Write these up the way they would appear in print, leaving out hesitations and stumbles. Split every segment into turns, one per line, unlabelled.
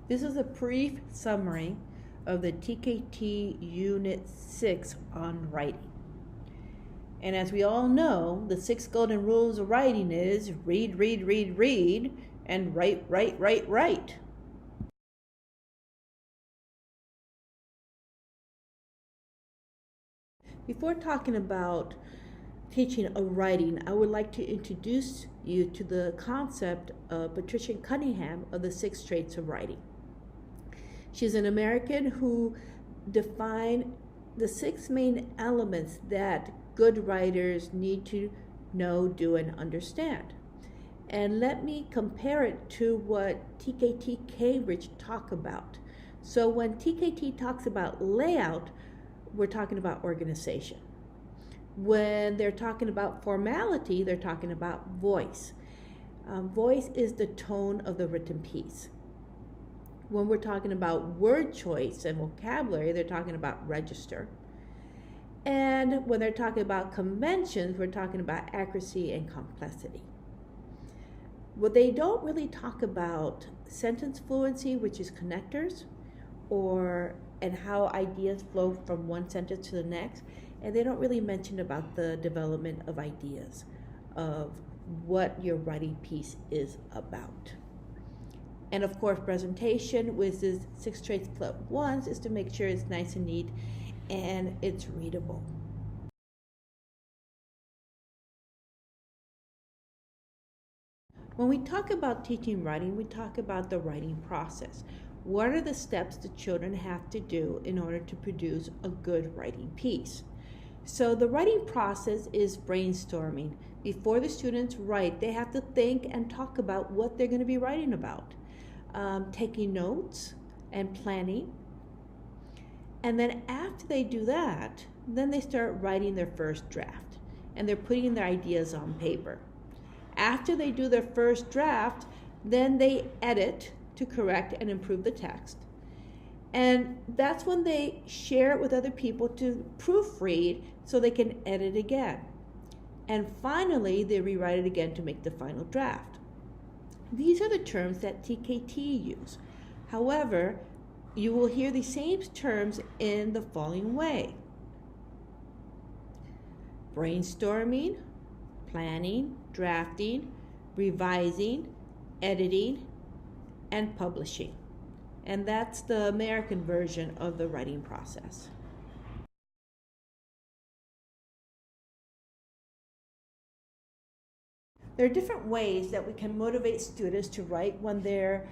This is a brief summary of the TKT Unit 6 on writing. And as we all know, the 6 golden rules of writing is read, read, read, read, and write, write, write, write. Before talking about teaching of writing, I would like to introduce you to the concept of Patricia Cunningham of the 6 traits of writing. She's an American who defined the 6 main elements that good writers need to know, do, and understand. And let me compare it to what TKT Cambridge talk about. So when TKT talks about layout, we're talking about organization. When they're talking about formality, they're talking about voice. Voice is the tone of the written piece. When we're talking about word choice and vocabulary, they're talking about register. And when they're talking about conventions, we're talking about accuracy and complexity. What they don't really talk about sentence fluency, which is connectors, and how ideas flow from one sentence to the next. And they don't really mention about the development of ideas, of what your writing piece is about. And of course, presentation with this 6 traits plus 1 is to make sure it's nice and neat and it's readable. When we talk about teaching writing, we talk about the writing process. What are the steps the children have to do in order to produce a good writing piece? So the writing process is brainstorming. Before the students write, they have to think and talk about what they're going to be writing about. Taking notes and planning. And then after they do that, then they start writing their first draft. And they're putting their ideas on paper. After they do their first draft, then they edit to correct and improve the text. And that's when they share it with other people to proofread so they can edit again. And finally, they rewrite it again to make the final draft. These are the terms that TKT use. However, you will hear the same terms in the following way: brainstorming, planning, drafting, revising, editing, and publishing. And that's the American version of the writing process. There are different ways that we can motivate students to write when they're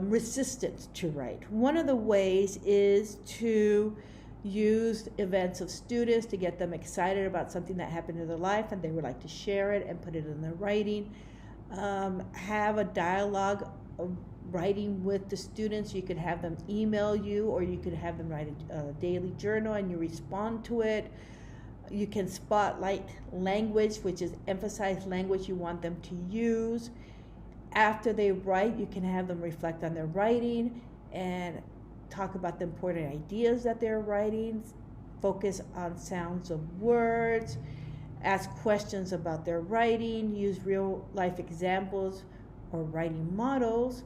resistant to write. One of the ways is to use events of students to get them excited about something that happened in their life and they would like to share it and put it in their writing. Have a dialogue of writing with the students. You could have them email you, or you could have them write a daily journal and you respond to it. You can spotlight language, which is emphasize language you want them to use. After they write, you can have them reflect on their writing and talk about the important ideas that they're writing, focus on sounds of words, ask questions about their writing, use real life examples or writing models.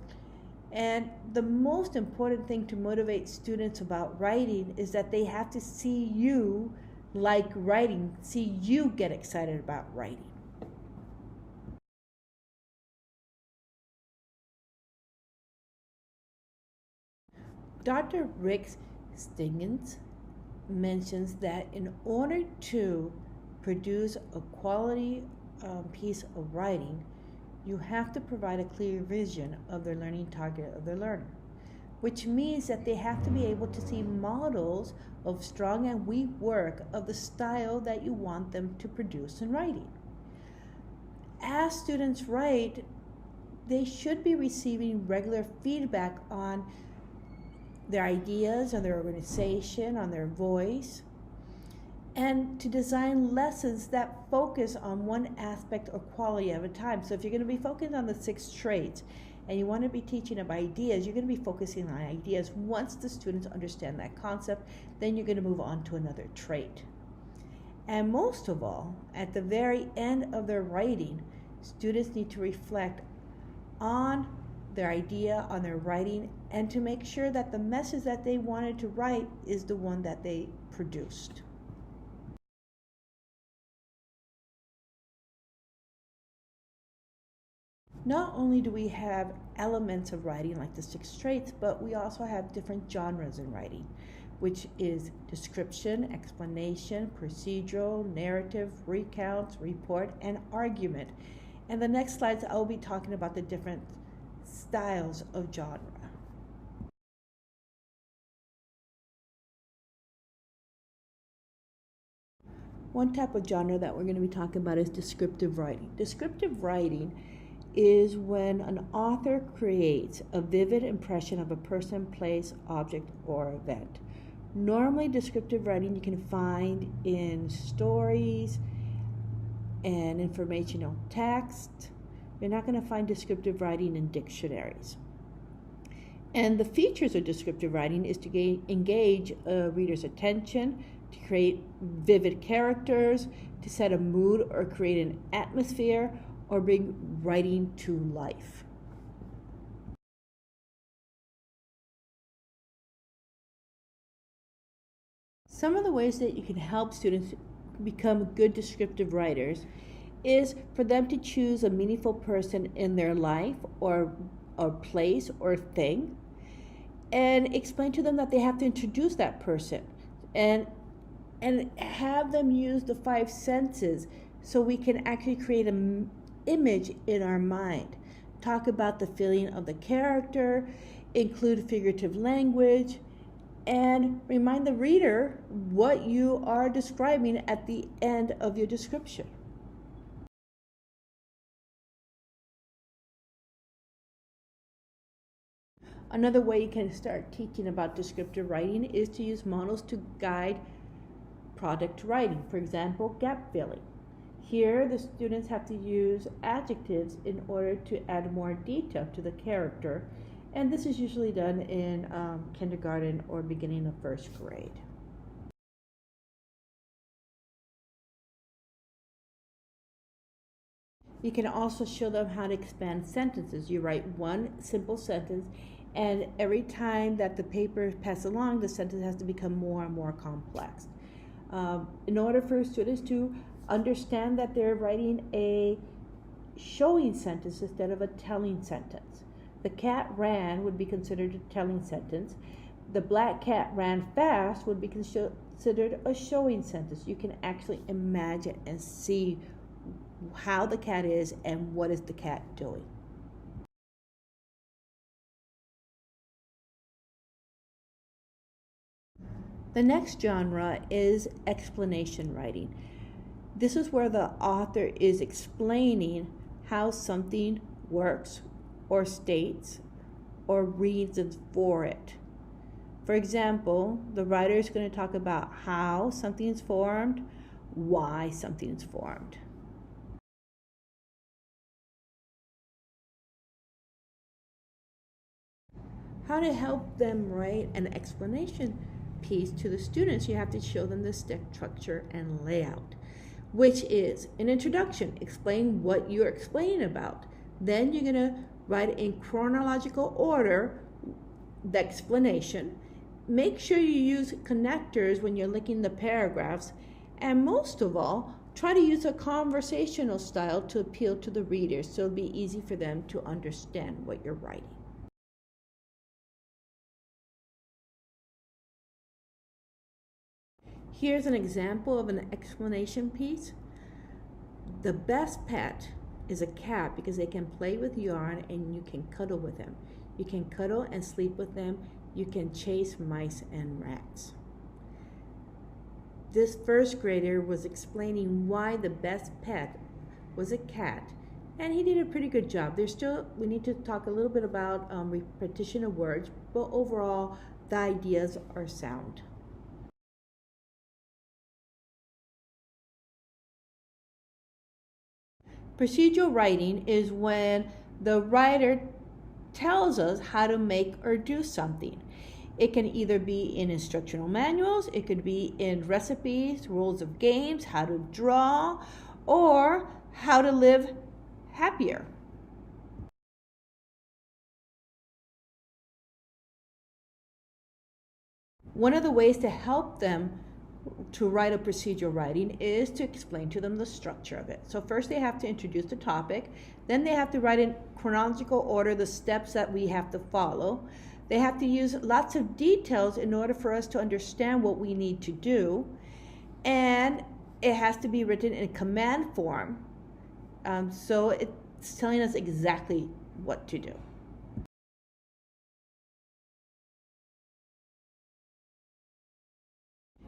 And the most important thing to motivate students about writing is that they have to see you like writing, see you get excited about writing. Dr. Rick Stiggins mentions that in order to produce a quality piece of writing, you have to provide a clear vision of their learning target of their learner, which means that they have to be able to see models of strong and weak work of the style that you want them to produce in writing. As students write, they should be receiving regular feedback on their ideas, on their organization, on their voice, and to design lessons that focus on one aspect or quality at a time. So if you're going to be focused on the 6 traits and you want to be teaching about ideas, you're going to be focusing on ideas. Once the students understand that concept, then you're going to move on to another trait. And most of all, at the very end of their writing, students need to reflect on their idea on their writing and to make sure that the message that they wanted to write is the one that they produced. Not only do we have elements of writing like the 6 traits, but we also have different genres in writing, which is description, explanation, procedural, narrative, recounts, report, and argument. And the next slides, I will be talking about the different styles of genre. One type of genre that we're going to be talking about is descriptive writing. Descriptive writing is when an author creates a vivid impression of a person, place, object, or event. Normally, descriptive writing you can find in stories and informational text. You're not going to find descriptive writing in dictionaries. And the features of descriptive writing is to engage a reader's attention, to create vivid characters, to set a mood or create an atmosphere, or bring writing to life. Some of the ways that you can help students become good descriptive writers is for them to choose a meaningful person in their life or place or thing, and explain to them that they have to introduce that person, and have them use the 5 senses so we can actually create an image in our mind. Talk about the feeling of the character, include figurative language, and remind the reader what you are describing at the end of your description. Another way you can start teaching about descriptive writing is to use models to guide product writing. For example, gap filling. Here, the students have to use adjectives in order to add more detail to the character, and this is usually done in kindergarten or beginning of 1st grade. You can also show them how to expand sentences. You write one simple sentence, and every time that the paper passes along, the sentence has to become more and more complex. In order for students to understand that they're writing a showing sentence instead of a telling sentence. The cat ran would be considered a telling sentence. The black cat ran fast would be considered a showing sentence. You can actually imagine and see how the cat is and what is the cat doing. The next genre is explanation writing. This is where the author is explaining how something works or states or reasons for it. For example, the writer is going to talk about how something is formed, why something is formed. How to help them write an explanation piece to the students, you have to show them the structure and layout, which is an introduction. Explain what you're explaining about. Then you're going to write in chronological order the explanation. Make sure you use connectors when you're linking the paragraphs. And most of all, try to use a conversational style to appeal to the readers so it'll be easy for them to understand what you're writing. Here's an example of an explanation piece. The best pet is a cat because they can play with yarn and you can cuddle with them. You can cuddle and sleep with them. You can chase mice and rats. This 1st grader was explaining why the best pet was a cat, and he did a pretty good job. We need to talk a little bit about repetition of words, but overall the ideas are sound. Procedural writing is when the writer tells us how to make or do something. It can either be in instructional manuals, it could be in recipes, rules of games, how to draw, or how to live happier. One of the ways to help them to write a procedural writing is to explain to them the structure of it. So first they have to introduce the topic, then they have to write in chronological order the steps that we have to follow. They have to use lots of details in order for us to understand what we need to do, and it has to be written in command form, so it's telling us exactly what to do.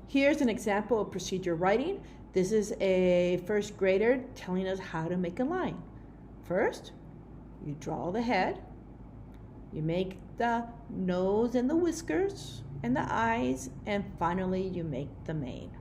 Here's an example of procedure writing. This is a first grader telling us how to make a line. First, you draw the head, you make the nose and the whiskers and the eyes, and finally you make the mane.